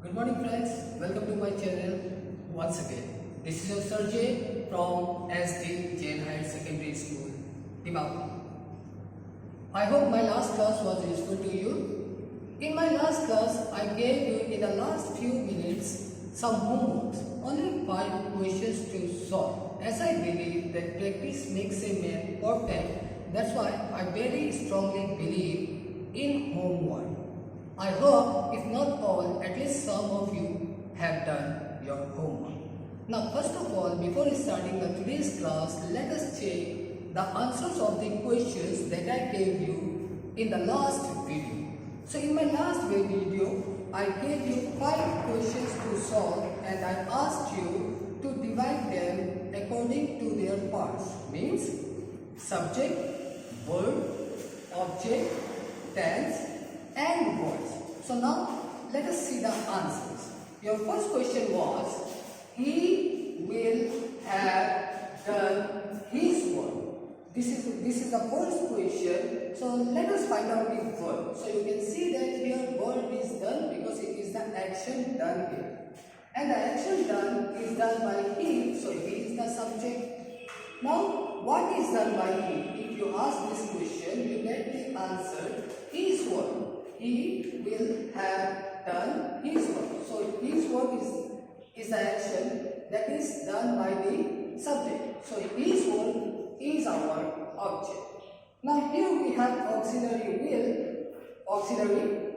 Good morning friends, welcome to my channel once again. This is your Sergey from SD Jain Higher Secondary School, Dimapur. I hope my last class was useful to you. In my last class, I gave you in the last few minutes some homeworks, only 5 questions to solve. As I believe that practice makes a man perfect, that's why I very strongly believe in homework. I hope, if not all, at least some of you have done your homework. Now, first of all, before starting today's class, let us check the answers of the questions that I gave you in the last video. So, in my last video, I gave you 5 questions to solve and I asked you to divide them according to their parts. Means, subject, verb, object, tense, and voice. So now let us see the answers. Your first question was, he will have done his work. This is the first question. So let us find out the verb. So you can see that here verb is done because it is the action done here. And the action done is done by he. So he is the subject. Now what is done by he? If you ask this question, you get the answer his work. He will have done his work. So his work is the action that is done by the subject. So his work is our object. Now here we have auxiliary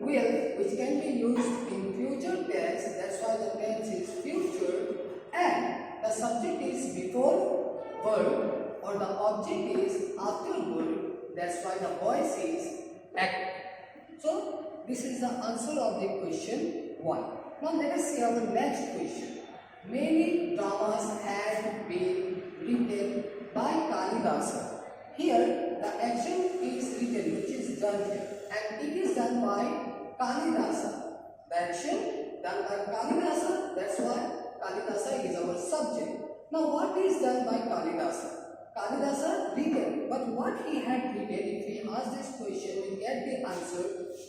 will which can be used in future tense. That's why the tense is future and the subject is before verb or the object is after verb. That's why the voice is active. So, this is the answer of the question 1. Now, let us see our next question. Many dramas have been written by Kalidasa. Here, the action is written, which is done here, and it is done by Kalidasa. The action done by Kalidasa, that's why Kalidasa is our subject. Now, what is done by Kalidasa? Kalidasa written, but what he had written, if we ask this question, we get the answer,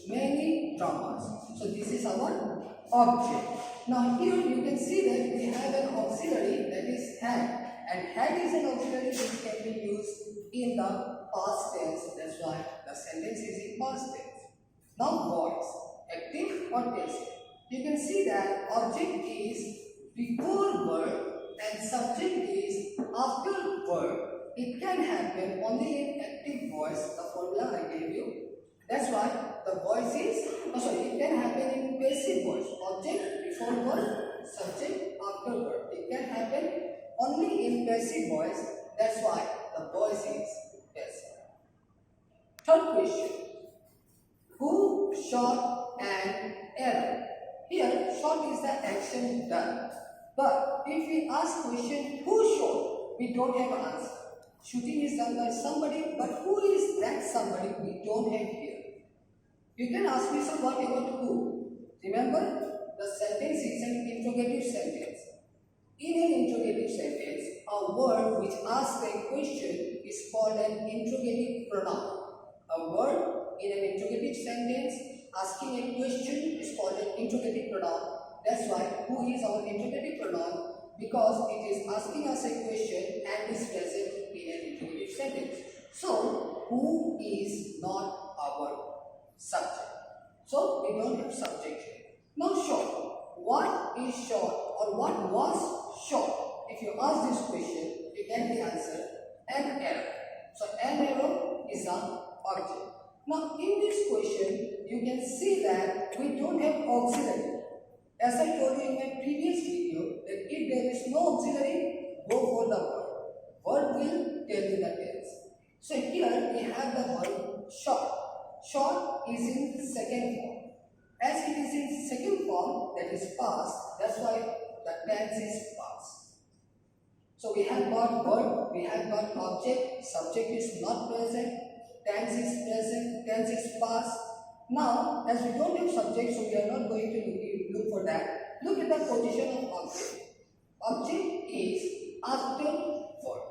many dramas. So this is our object. Now here you can see that we have an auxiliary that is had, and had is an auxiliary which can be used in the past tense. That's why the sentence is in past tense. Now voice, active or passive. You can see that object is before verb and subject is after verb. It can happen only in active voice, the formula I gave you. That's why the voice is, it can happen in passive voice. Object before verb, subject after verb. It can happen only in passive voice. That's why the voice is passive. Third question. Who shot an arrow? Here, shot is the action done. But if we ask question, who shot? We don't have an answer. Shooting is done by somebody, but who is that somebody? We don't have here. You can ask me, so what about who? Remember, the sentence is an interrogative sentence. In an interrogative sentence, a word which asks a question is called an interrogative pronoun. A word in an interrogative sentence asking a question is called an interrogative pronoun. That's why who is our interrogative pronoun, because it is asking us a question and is present in an interrogative sentence. So, who is not our subject? So, we don't have subject here. Now, shot. What is shot or what was shot? If you ask this question, you get the answer, an arrow. So, an arrow is an object. Now, in this question, you can see that we don't have auxiliary. As I told you in my previous video, that if there is no auxiliary, go for the verb. Verb will tell you the tense. So here we have the verb shot. Shot is in second form. As it is in second form, that is past, that's why the tense is past. So we have got verb, we have got object, subject is not present, tense is present, tense is past. Now, as we don't have subject, so we are not going to look for that. Look at the position of object. Object is after verb.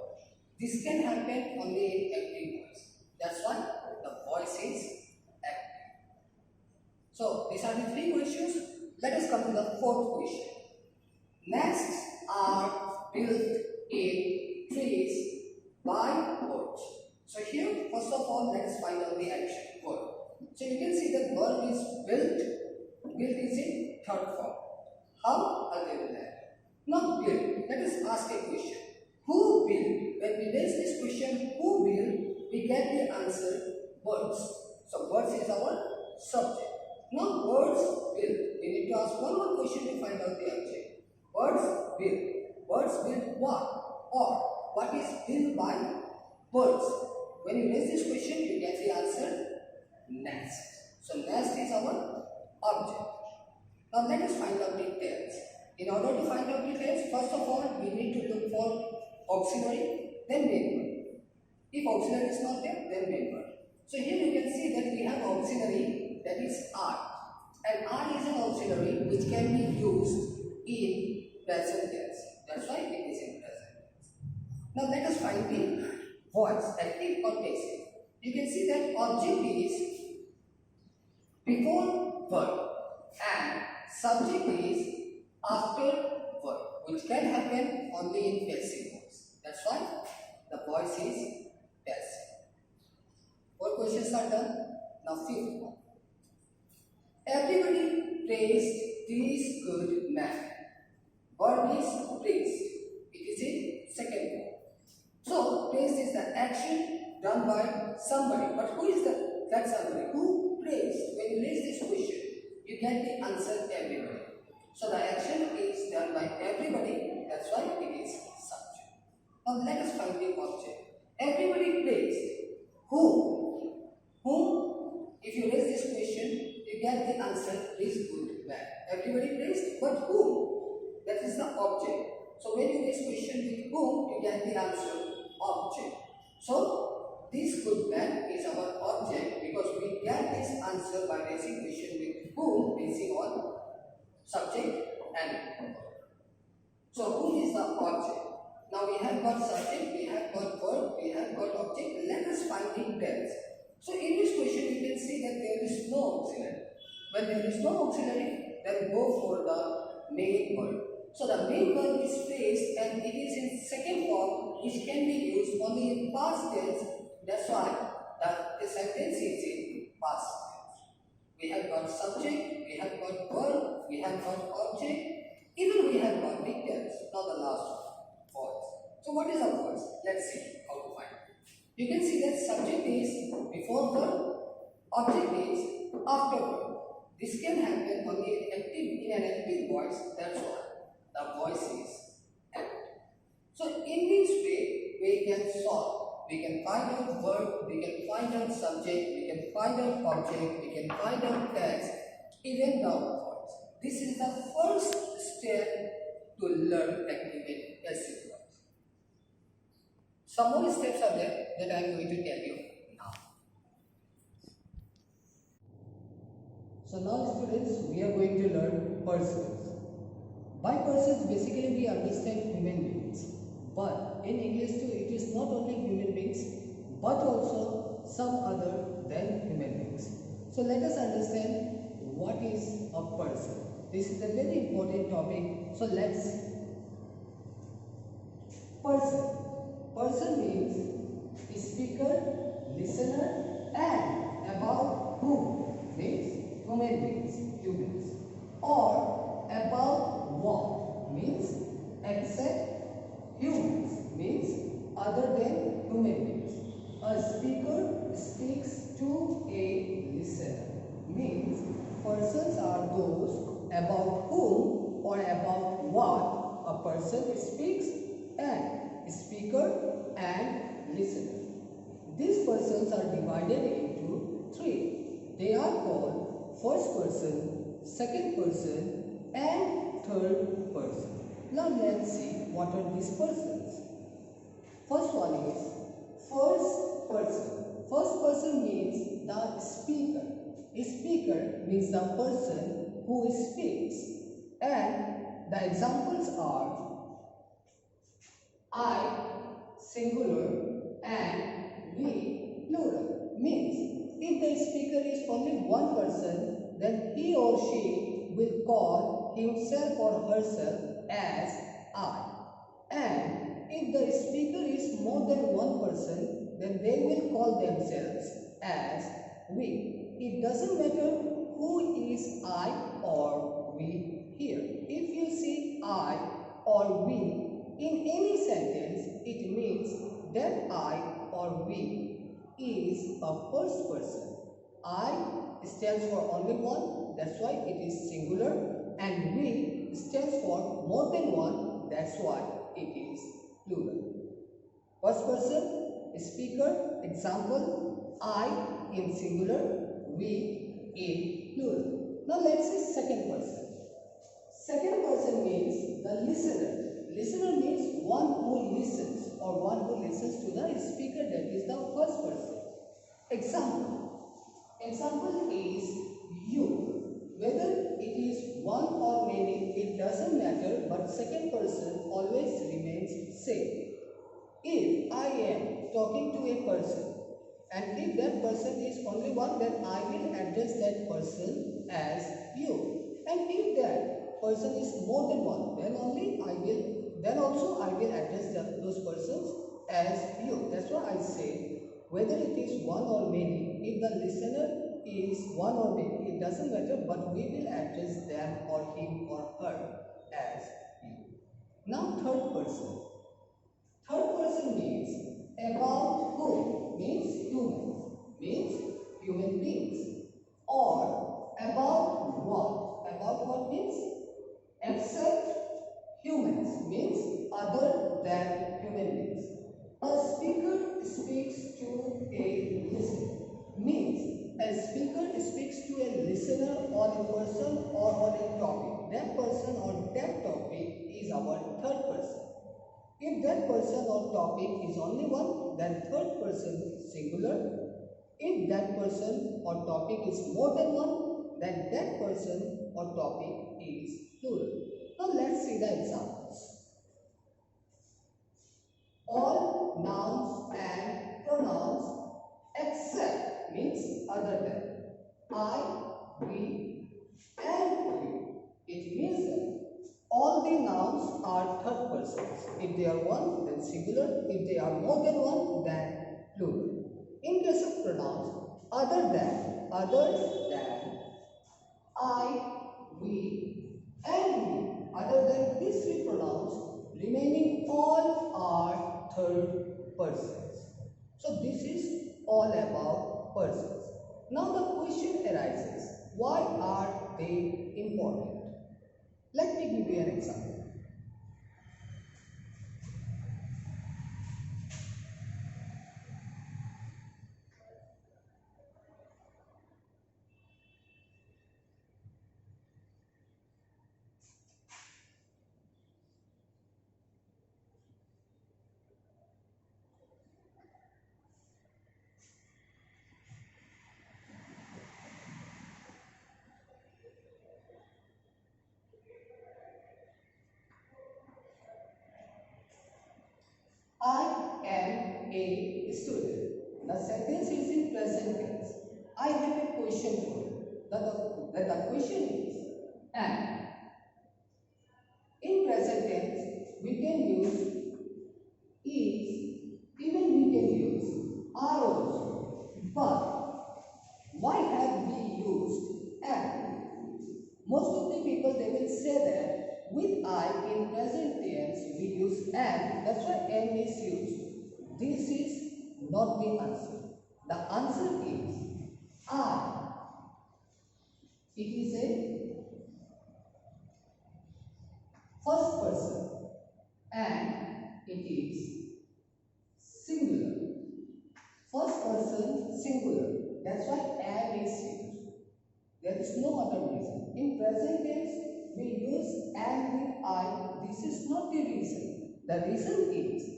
This can happen only in active voice. That's why the voice is active. So, these are the 3 questions. Let us come to the fourth question. Nests are built in trees by birds. So here, first of all, let us find out the action verb. So you can see that verb is built. Built is in third form. How? I'll tell you that. Not built. Let us ask a question. Who built? When we raise this question, who built, we get the answer birds. So birds is our subject. Now birds built. We need to ask one more question to find out the object. Birds built. Birds built what? Or what is built by birds? When you raise this question, you get the answer nest. So nest is our object. Now let us find out details. In order to find out details, first of all, we need to look for auxiliary, then main word. If auxiliary is not there, then main word. So here you can see that we have auxiliary, that is are. And are is an auxiliary which can be used in present tense. That's why it is in present tense. Now let us find the voice, active or passive. You can see that object is before verb and subject is after verb, which can happen only in passive voice. That's why the voice is passive. 4 questions are done. Now fifth one. Everybody praised this good man. Verb is praised. It is in second form. So praised is the action done by somebody. But who is that somebody? Who praised? When you raise this question, you get the answer everybody. So the action is done by everybody. That's why it is subject. Now let us find the object. Everybody praised. Who? Whom? If you raise this question, you get the answer is good man. Everybody praised, but whom? That is the object. So when you raise question with whom, you get the answer object. So this good man is our object because we get this answer by raising question with whom basing on subject and verb. So whom is the object? Now we have got subject, we have got verb, we have got object. Let us find the tense. So in this question you can see that there is no auxiliary. When there is no auxiliary, then go for the main verb. So the main verb is phrased and it is in second form which can be used only in past tense. That's why the sentence is in past tense. We have got subject, we have got verb, we have got object, even we have got the tense. Now the last one, voice. So what is a voice? Let's see how to find it. You can see that subject is before verb, object is after verb. This can happen only in an active voice. That's why the voice is active. So in this way, we can solve. We can find out verb, we can find out subject, we can find out object, we can find out text, even down voice. This is the first step to learn activate passive voice. Some more steps are there that I am going to tell you now. So now students, we are going to learn persons. By persons basically we understand human beings. But in English too, it is not only human beings but also some other than human beings. So let us understand what is a person. This is a very important topic. So let's person. Person means speaker, listener, and about whom means human beings, humans, or about what means except humans means other than human beings. A speaker speaks to a listener means persons are those about whom or about what a person speaks, and speaker and listener. These persons are divided into 3. They are called first person, second person, and third person. Now let's see what are these persons. First one is first person. First person means the speaker. A speaker means the person who speaks. And the examples are I singular and we plural. Means if the speaker is only one person, then he or she will call himself or herself as I. And if the speaker is more than one person, then they will call themselves as we. It doesn't matter who is I or we here. If you see I or we in any sentence, it means that I or we is a first person. I stands for only one, that's why it is singular, and we stands for more than one, that's why it is plural. First person, speaker, example, I in singular, we in plural. Now let's see second person. Second person means the listener. Listener means one who listens or one who listens to the speaker, that is the first person. Example. Example is you. Whether it is one or many, it doesn't matter, but second person always remains same. If I am talking to a person and if that person is only one, then I will address that person as you. And if that person is more than one, then also I will address those persons as you. That's why I say whether it is one or many, if the listener is one or many, it doesn't matter, but we will address them or him or her as you. Now third person. Third person means about whom, means human beings, or about what. About what means except humans, means other than human beings. A speaker speaks to a listener, means a speaker speaks to a listener on a person or on a topic. That person or that topic is our third person. If that person or topic is only one, then third person singular. If that person or topic is more than one, then that person or topic is plural. Now let's see the examples. All nouns and pronouns except means other than I, we, and you. It means that all the nouns are third persons. If they are one, then singular. If they are more than one, then plural. In case of pronouns, other than, I, we, and we. Other than these three pronouns, remaining all are third persons. So this is all about persons. Now the question arises, why are they important? Let me give you an example. I am a student. The sentence is in present tense. I have a question for you. The question is, and in present tense, we can use is, even we can use are also. But why have we used and? Most of the people, they will say that with I in present tense we use and, that's why and is used. This is not the answer. The answer is I. It is a first person and it is singular. First person singular. That's why and is used. There is no other reason. In present tense, we use and with I. This is not the reason. The reason is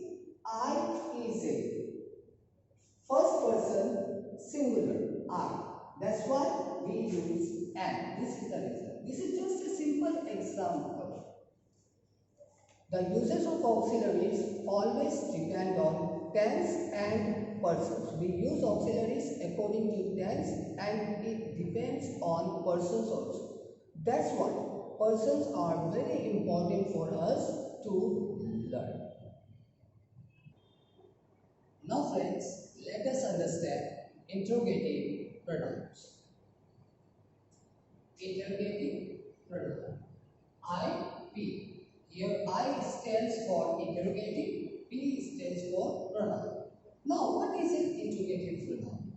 I is a first person singular I. That's why we use and. This is the reason. This is just a simple example. The uses of auxiliaries always depend on tense and persons. We use auxiliaries according to tense and it depends on persons also. That's why persons are very important for us to learn. Now friends, let us understand interrogative pronouns. Interrogative pronoun. I, P. Here I stands for interrogative, P stands for pronoun. Now what is an interrogative pronoun?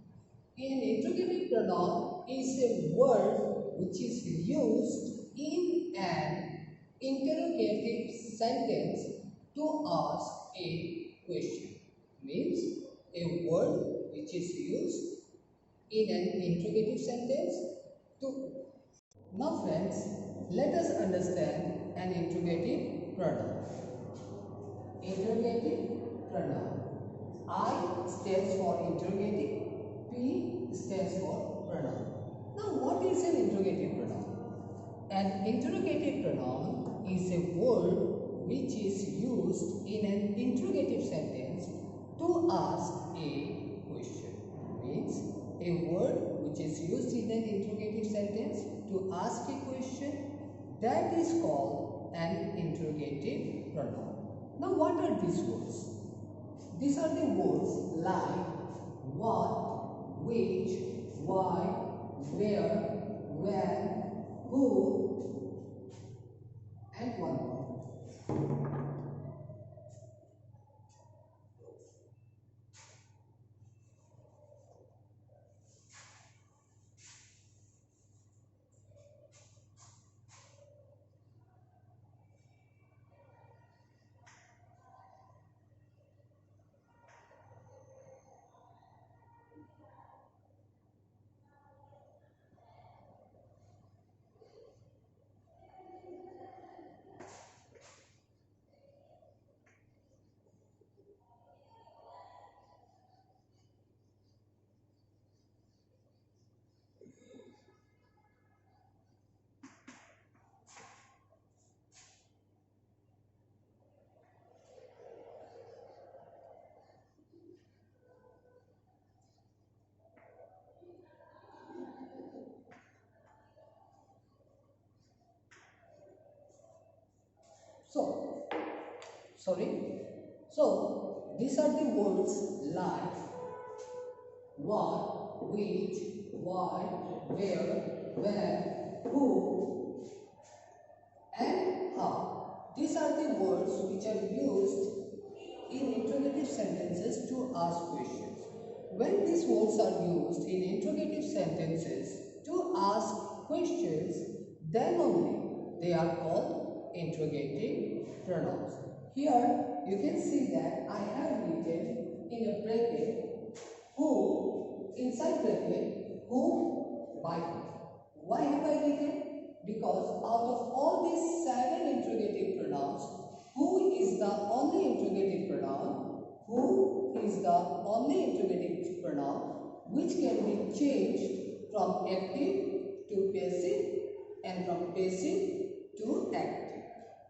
An interrogative pronoun is a word which is used in an interrogative sentence to ask a question. Means a word which is used in an interrogative sentence to. Now friends, let us understand an interrogative pronoun. Interrogative pronoun. I stands for interrogative, P stands for pronoun. Now what is an interrogative pronoun? An interrogative pronoun is a word which is used in an interrogative sentence to ask a question. Means a word which is used in an interrogative sentence to ask a question, that is called an interrogative pronoun. Now what are these words? These are the words like what, which, why, where, when, who, and one more. So these are the words like what, which, why, where, when, who, and how. These are the words which are used in interrogative sentences to ask questions. When these words are used in interrogative sentences to ask questions, then only they are called interrogative pronouns. Here you can see that I have written in a bracket who, inside bracket, who, by who. Why have I written? Because out of all these 7 interrogative pronouns, who is the only interrogative pronoun? Who is the only interrogative pronoun which can be changed from active to passive and from passive to active.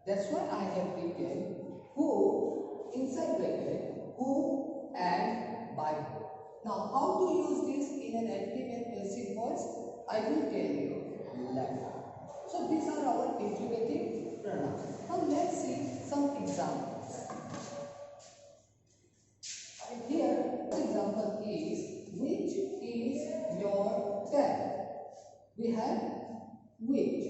That's why I have written who inside bracket, who and by who. Now how to use this in an active and passive voice? I will tell you later. So these are our interrogative pronouns. Now let's see some examples. Here the example is which is your pen? We have which.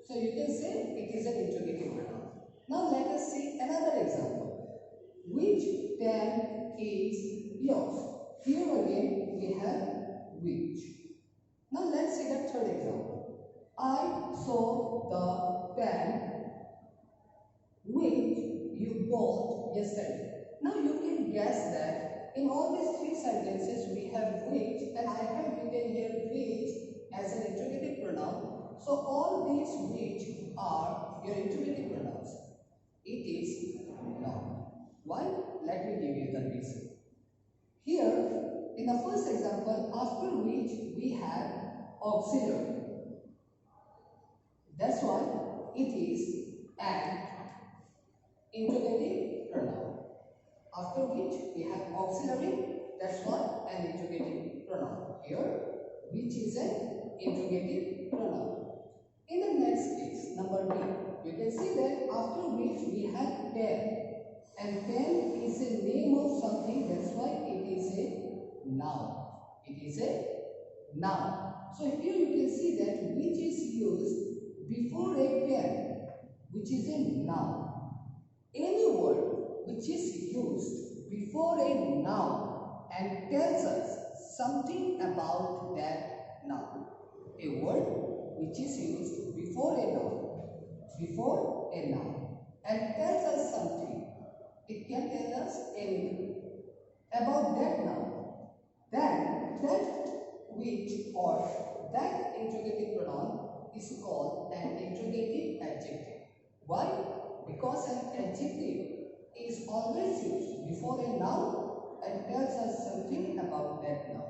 So you can say it is an interrogative pronoun. Now let us see another example. Which pen is yours? Here again we have which. Now let's see the third example. I saw the pen which you bought yesterday. Now you can guess that in all these 3 sentences we have which, and I have written here which as an interrogative pronoun. So all these which are your interrogative pronouns. It is not. Why? Let me give you the reason. Here in the first example, after which we have auxiliary. That's why it is an interrogative pronoun. After which we have auxiliary, that's why an interrogative pronoun. Here which is an interrogative pronoun. In the next case, number B, you can see that after which we have pen. And pen is a name of something, that's why it is a noun. It is a noun. So here you can see that which is used before a pen, which is a noun. Any word which is used before a noun and tells us something about that noun. A word which is used before a noun and tells us something. It can tell us anything about that noun. Then that which or that interrogative pronoun is called an interrogative adjective. Why? Because an adjective is always used before a noun and tells us something about that noun.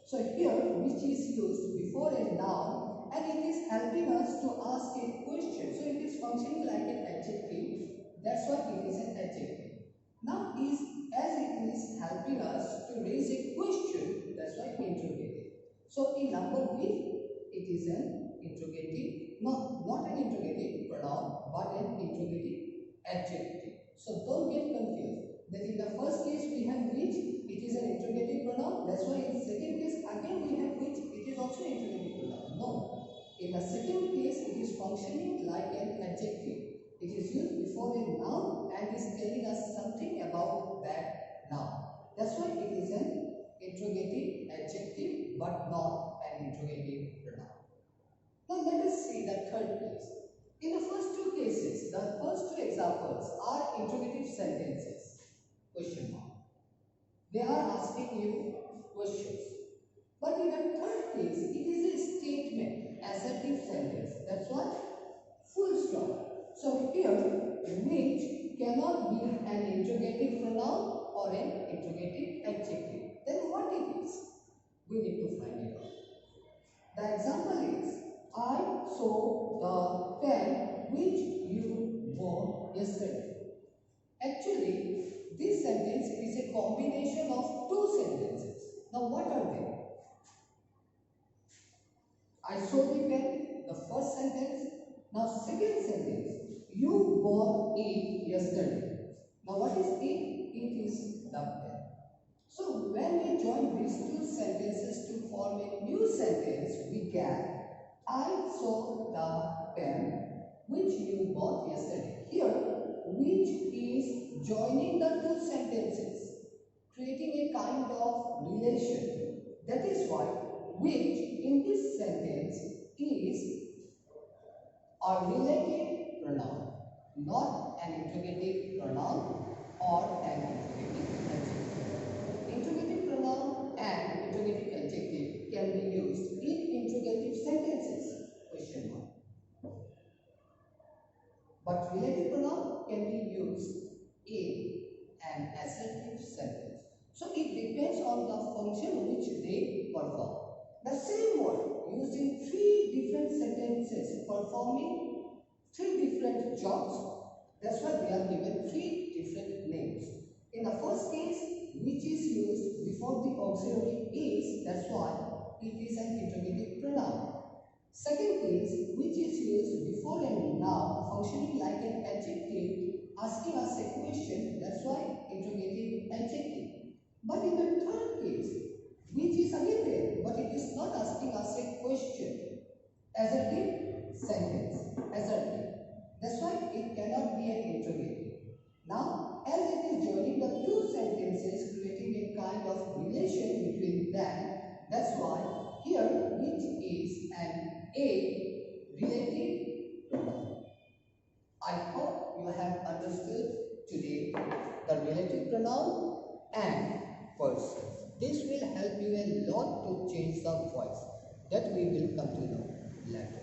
So here, which is used before a noun and it is helping us to ask a question. So it is functioning like an adjective. That's why it is an adjective. Now, as it is helping us to raise a question, that's why interrogative. So in number B, it is an interrogative, not an interrogative pronoun, but an interrogative adjective. So don't get confused that in the first case we have which, it is an interrogative pronoun. That's why in the second case again we have which, it is also an interrogative pronoun. No. In the second case it is functioning like an adjective. It is used before a noun and is telling us something about that noun. That's why it is an interrogative adjective but not an interrogative pronoun. Now let us see the third case. In the first two cases, the first two examples are interrogative sentences. Question mark. They are asking you questions. But in the third case, it is a statement, assertive sentence. That's why full stop. So here, which cannot be an interrogative pronoun or an interrogative adjective. Then what it is? We need to find it out. The example is, I saw the pen which you bought yesterday. Actually, this sentence is a combination of two sentences. Now what are they? I saw the pen, the first sentence. Now second sentence, you bought it yesterday. Now what is it? It is the pen. So when we join these two sentences to form a new sentence, we get I saw the pen which you bought yesterday. Here, which is joining the two sentences, creating a kind of relation. That is why which in this sentence is a relative pronoun, not an interrogative pronoun or an interrogative adjective. Interrogative pronoun and interrogative adjective can be used in interrogative sentences. Question mark. But relative pronoun can be used in an assertive sentence. So it depends on the function which they perform. The same word used in three different sentences performing three different jobs. That's why they are given three different names. In the first case, which is used before the auxiliary is, that's why it is an interrogative pronoun. Second case, which is used before a noun functioning like an adjective, asking us a question, that's why interrogative adjective. But in the third case, which is again there, but it is not asking us a question, assertive sentence, assertive. That's why it cannot be an interrogative. Now, as it is joining the two sentences, creating a kind of relation between them, that's why here which is an a relative pronoun. I hope you have understood today the relative pronoun and person. This will help you a lot to change the voice that we will come to know later.